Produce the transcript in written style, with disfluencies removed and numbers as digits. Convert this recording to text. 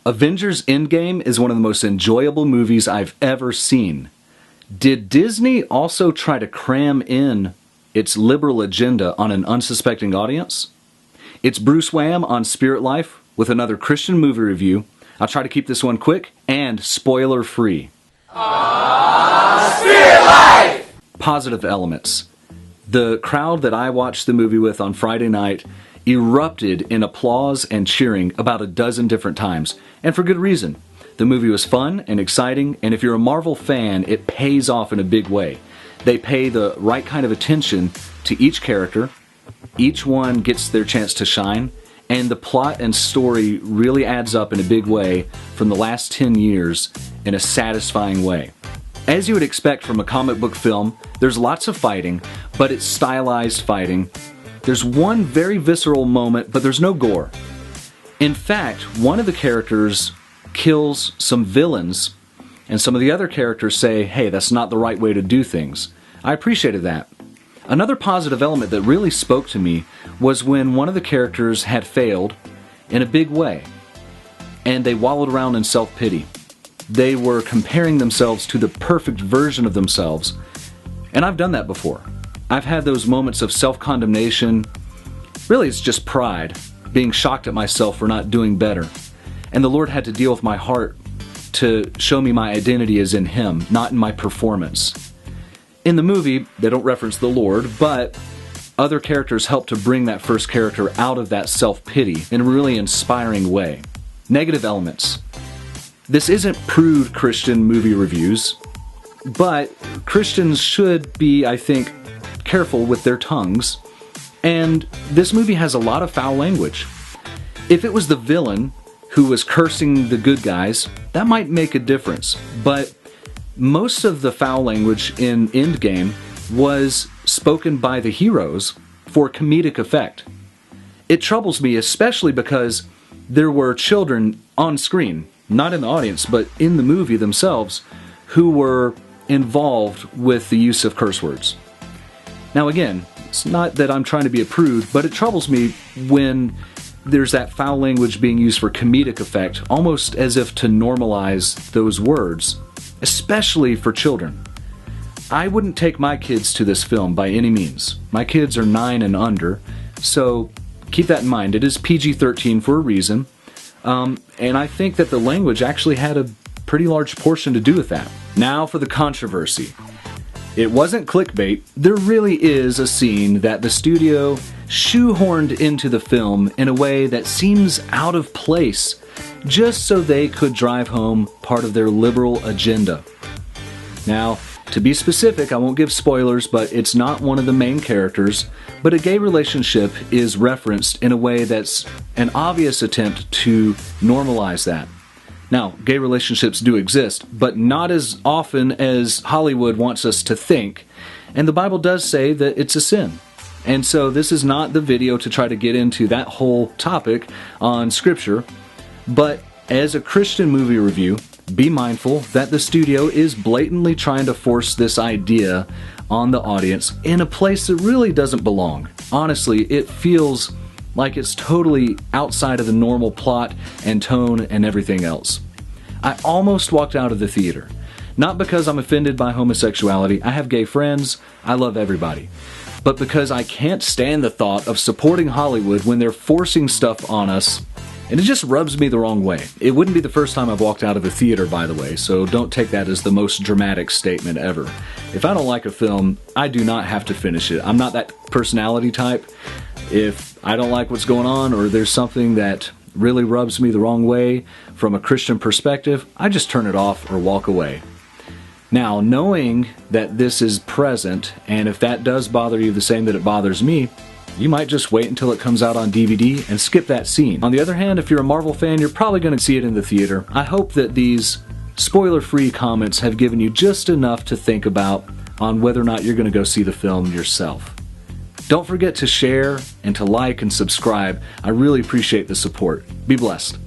Avengers Endgame is one of the most enjoyable movies I've ever seen. Did Disney also try to cram in its liberal agenda on an unsuspecting audience? It's Bruce Wham on Spirit Life with another Christian movie review. I'll try to keep this one quick and spoiler-free. Spirit Life! Positive elements. The crowd that I watched the movie with on Friday night erupted in applause and cheering about a dozen different times, and for good reason. The movie was fun and exciting, and if you're a Marvel fan, it pays off in a big way. They pay the right kind of attention to each character, each one gets their chance to shine, and the plot and story really adds up in a big way from the last 10 years in a satisfying way. As you would expect from a comic book film, there's lots of fighting, but it's stylized fighting. There's one very visceral moment, but there's no gore. In fact, one of the characters kills some villains, and some of the other characters say, hey, that's not the right way to do things. I appreciated that. Another positive element that really spoke to me was when one of the characters had failed in a big way, and they wallowed around in self-pity. They were comparing themselves to the perfect version of themselves, and I've done that before. I've had those moments of self-condemnation. Really, it's just pride, being shocked at myself for not doing better. And the Lord had to deal with my heart to show me my identity is in Him, not in my performance. In the movie, they don't reference the Lord, but other characters help to bring that first character out of that self-pity in a really inspiring way. Negative elements. This isn't prude Christian movie reviews, but Christians should be, I think, careful with their tongues, and this movie has a lot of foul language. If it was the villain who was cursing the good guys, that might make a difference, but most of the foul language in Endgame was spoken by the heroes for comedic effect. It troubles me, especially because there were children on screen, not in the audience, but in the movie themselves, who were involved with the use of curse words. Now again, it's not that I'm trying to be a prude, but it troubles me when there's that foul language being used for comedic effect, almost as if to normalize those words, especially for children. I wouldn't take my kids to this film by any means. My kids are 9 and under, so keep that in mind. It is PG-13 for a reason, and I think that the language actually had a pretty large portion to do with that. Now for the controversy. It wasn't clickbait. There really is a scene that the studio shoehorned into the film in a way that seems out of place, just so they could drive home part of their liberal agenda. Now, to be specific, I won't give spoilers, but it's not one of the main characters, but a gay relationship is referenced in a way that's an obvious attempt to normalize that. Now, gay relationships do exist, but not as often as Hollywood wants us to think, and the Bible does say that it's a sin. And so this is not the video to try to get into that whole topic on Scripture, but as a Christian movie review, be mindful that the studio is blatantly trying to force this idea on the audience in a place that really doesn't belong. Honestly, it feels like it's totally outside of the normal plot and tone and everything else. I almost walked out of the theater. Not because I'm offended by homosexuality, I have gay friends, I love everybody. But because I can't stand the thought of supporting Hollywood when they're forcing stuff on us, and it just rubs me the wrong way. It wouldn't be the first time I've walked out of a theater, by the way, so don't take that as the most dramatic statement ever. If I don't like a film, I do not have to finish it. I'm not that personality type. If I don't like what's going on, or there's something that really rubs me the wrong way from a Christian perspective, I just turn it off or walk away. Now, knowing that this is present, and if that does bother you the same that it bothers me, you might just wait until it comes out on DVD and skip that scene. On the other hand, if you're a Marvel fan, you're probably going to see it in the theater. I hope that these spoiler-free comments have given you just enough to think about on whether or not you're going to go see the film yourself. Don't forget to share and to like and subscribe. I really appreciate the support. Be blessed.